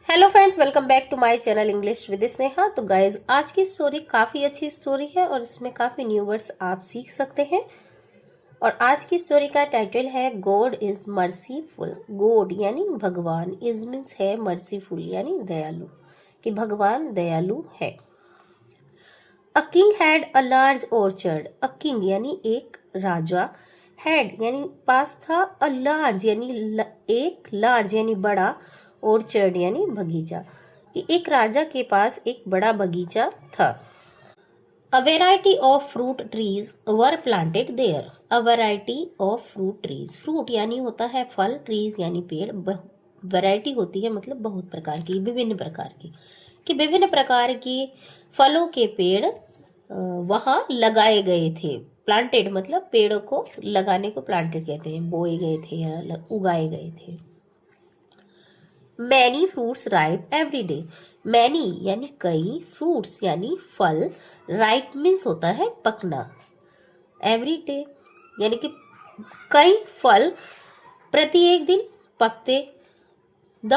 Hello friends, welcome back to my channel English with Sneha. तो guys, आज की story काफ़ी अच्छी स्टोरी है और इसमें काफ़ी न्यू वर्ड्स आप सीख सकते हैं। और आज की स्टोरी का टाइटल है गॉड इज मर्सीफुल। गॉड यानी भगवान, इज मीन्स है, मर्सीफुल यानी दयालु, कि भगवान दयालु है। A king had a large orchard. A king यानी एक राजा, हैड यानी पास था, अ लार्ज यानी एक, लार्ज यानी बड़ा, ऑर्चर्ड यानी बगीचा, कि एक राजा के पास एक बड़ा बगीचा था। A variety of fruit trees were planted there. A variety of fruit trees, fruit यानी होता है फल, ट्रीज यानी पेड़, वैरायटी होती है मतलब बहुत प्रकार की, विभिन्न प्रकार की, कि विभिन्न प्रकार की फलों के पेड़ वहाँ लगाए गए थे। प्लांटेड मतलब पेड़ों को लगाने को प्लांटेड कहते हैं, बोए गए थे या उगाए गए थे। Many fruits ripe every day. Many यानी कई, फ्रूट्स यानी फल, राइप मीन्स होता है पकना, एवरी डे यानी कि कई फल प्रत्येक दिन पकते। The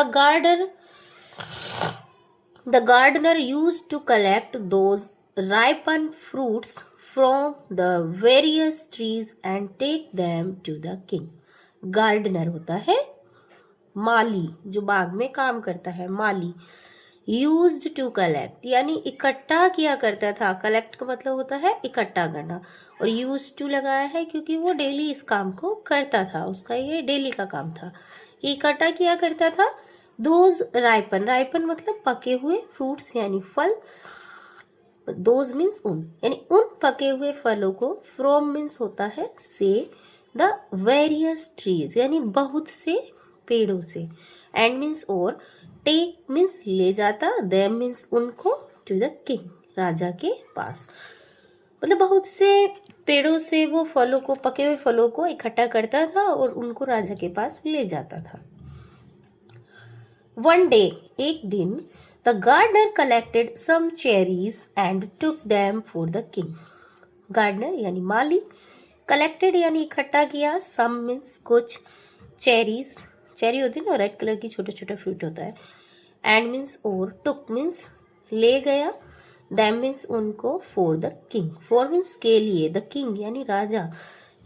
gardener used to collect those ripen fruits from the various trees and take them to the king. Gardener होता है माली, जो बाग में काम करता है, माली। यूज्ड टू कलेक्ट यानी इकट्ठा किया करता था, कलेक्ट का मतलब होता है इकट्ठा करना, और यूज टू लगाया है क्योंकि वो डेली इस काम को करता था, उसका ये डेली का काम था, ये इकट्ठा किया करता था। दोज राइपन, राइपन मतलब पके हुए, फ्रूट्स यानी फल, दोज मीन्स उन, यानी उन पके हुए फलों को, फ्रॉम मीन्स होता है से, द वेरियस ट्रीज यानी बहुत से पेड़ों से, एंड मीन्स और, टेक मीन्स ले जाता, देम मीन्स उनको, टू द किंग राजा के पास, मतलब बहुत से पेड़ों से वो फलों को, पके हुए फलों को इकट्ठा करता था और उनको राजा के पास ले जाता था। वन डे, एक दिन, the gardener collected some cherries and took them for the king. Gardener यानी माली, कलेक्टेड यानी इकट्ठा किया, सम मीन्स कुछ, चेरीज, चेरी होती है ना रेड कलर की, छोटा छोटा फ्रूट होता है, एंड मीन्स और, टुक मीन्स ले गया, दैम मीन्स उनको, for the king, for means के लिए, द किंग यानी राजा,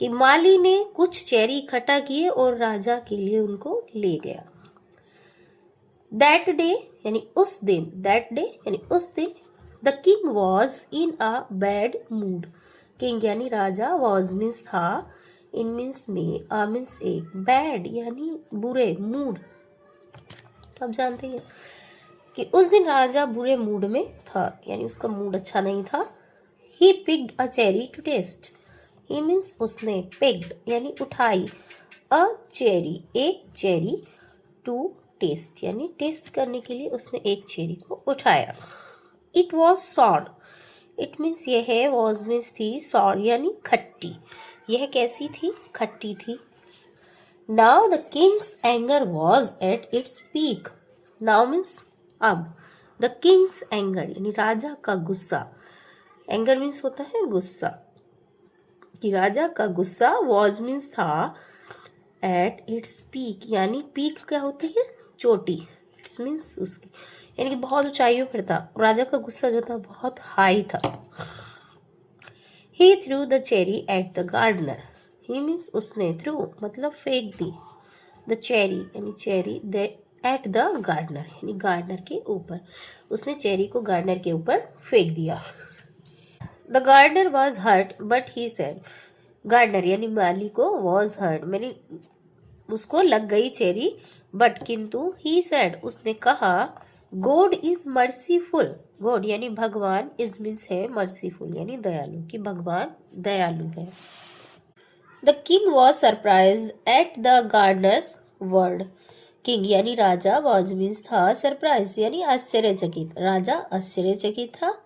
कि माली ने कुछ चेरी इकट्ठा किए और राजा के लिए उनको ले गया। दैट डे यानी उस दिन, दैट डे यानी उस दिन, the king was in a bad mood. King यानी राजा, वॉज मीन्स था, इन मीन्स में, आ मीन्स एक, बैड यानी बुरे, मूड आप जानते हैं कि उस दिन राजा बुरे मूड में था, यानी उसका मूड अच्छा नहीं था। He picked a cherry to taste. He means उसने, पिक्ड यानी उठाई, अ चेरी एक चेरी, टू टेस्ट यानी टेस्ट करने के लिए उसने एक चेरी को उठाया। It was sour, it means यह है, वॉज मीन्स थी, सॉर यानी खट्टी, यह कैसी थी, खट्टी थी। Now the Kings anger was at its peak. Now means अब, द किंग्स एंगर यानी राजा का गुस्सा, एंगर मीन्स होता है गुस्सा, कि राजा का गुस्सा, वॉज मीन्स था, एट इट्स पीक यानी पीक क्या होती है, चोटी, इट्स मीन्स उसकी, यानी कि बहुत ऊंचाइयों पर था, राजा का गुस्सा जो था बहुत हाई था। He threw the cherry at the gardener. He means उसने, थ्रू मतलब फेंक दी, द चेरी यानी चेरी, एट द गार्डनर यानी गार्डनर के ऊपर, उसने चेरी को गार्डनर के ऊपर फेंक दिया। The gardener was hurt but he said, gardener यानी माली को, वॉज हर्ट मैंने उसको लग गई चेरी, बट किंतु, ही सेड उसने कहा, गॉड इज मर्सीफुल। गॉड यानी भगवान, इज मीन्स है, मर्सीफुल यानी दयालु, कि भगवान दयालु है। The king was surprise at the Gardner's word. King यानी राजा, वॉज मीन्स था, सरप्राइज यानी आश्चर्यचकित, राजा आश्चर्यचकित था,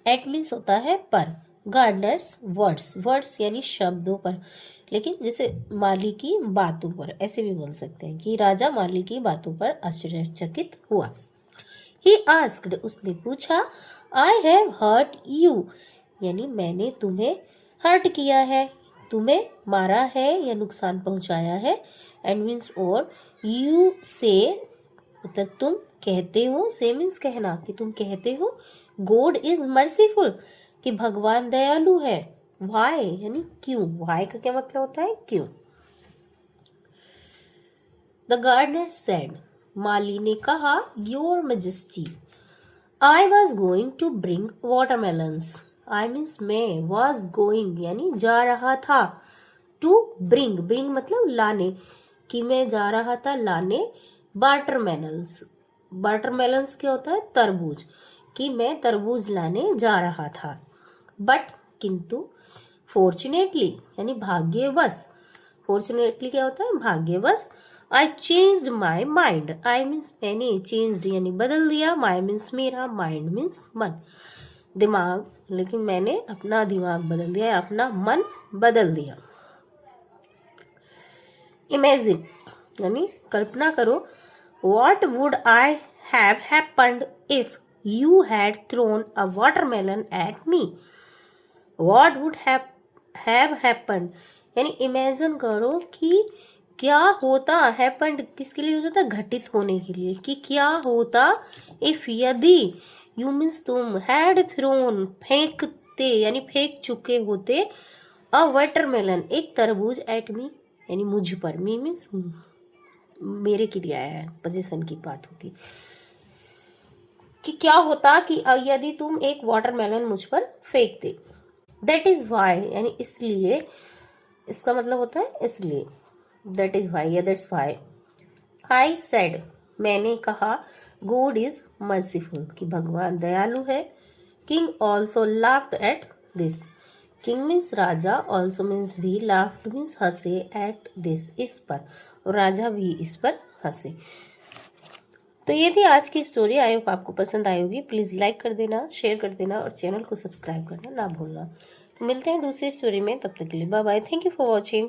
एट मीन्स होता है पर, गार्डनर्स वर्ड्स, वर्ड्स यानी शब्दों पर, लेकिन जैसे माली की बातों पर, ऐसे भी बोल सकते हैं कि राजा माली की बातों पर आश्चर्यचकित हुआ। ही आस्क्ड उसने पूछा, आई हैव हर्ट यू यानी मैंने तुम्हें हर्ट किया है, तुम्हें मारा है या नुकसान पहुंचाया है, एंड मीन्स और, यू से मतलब तुम कहते हो, से मीन्स कहना, कि तुम कहते हो गॉड इज मर्सीफुल, कि भगवान दयालु है। वाई यानी क्यों, वाई का क्या मतलब होता है, क्यों। द गार्डनर सेड, माली ने कहा, your majesty, I was going to bring watermelons, I means मैं, वॉज गोइंग यानी जा रहा था, टू ब्रिंग, ब्रिंग मतलब लाने, कि मैं जा रहा था लाने वाटरमेलन्स, वाटरमेलन्स क्या होता है, तरबूज, कि मैं तरबूज लाने जा रहा था। बट किंतु, फॉर्चुनेटली यानी भाग्यवश, फॉर्चुनेटली क्या होता है, भाग्यवश, I changed my mind, I means मैंने, चेंज्ड यानी बदल दिया, माई मीन्स मेरा, माइंड मीन्स मन, दिमाग, लेकिन मैंने अपना दिमाग बदल दिया, अपना मन बदल दिया। इमेजिन यानी कल्पना करो, what would I have happened if you had thrown a watermelon at me, what would have happened यानी इमेजिन करो कि क्या होता, हैपेंड किसके लिए होता है, घटित होने के लिए, कि क्या होता, इफ यदि, यू मीन्स तुम, हैड थ्रोन फेंकते यानी फेंक चुके होते, अ वाटरमेलन एक तरबूज, एट मी यानी मुझ पर, मी मीन्स मेरे के लिए आया है, पोजीशन की बात होती, कि क्या होता कि यदि तुम एक वाटरमेलन मुझ पर फेंकते। दैट इज वाई यानी इसलिए, इसका मतलब होता है इसलिए, दैट इज वाई या दैट्स वाई, आई सेड मैंने कहा, गॉड इज मर्सीफुल कि भगवान दयालु है। King also laughed at this, king means Raja, also means भी, लाफ्ड मीन्स हंसे, एट दिस इस पर, और राजा भी इस पर हंसे। तो ये थी आज की स्टोरी। आई होप आपको पसंद आई होगी। प्लीज़ लाइक कर देना, शेयर कर देना और चैनल को सब्सक्राइब करना ना भूलना। तो मिलते हैं दूसरी स्टोरी में, तब तक के लिए bye bye, thank you for watching.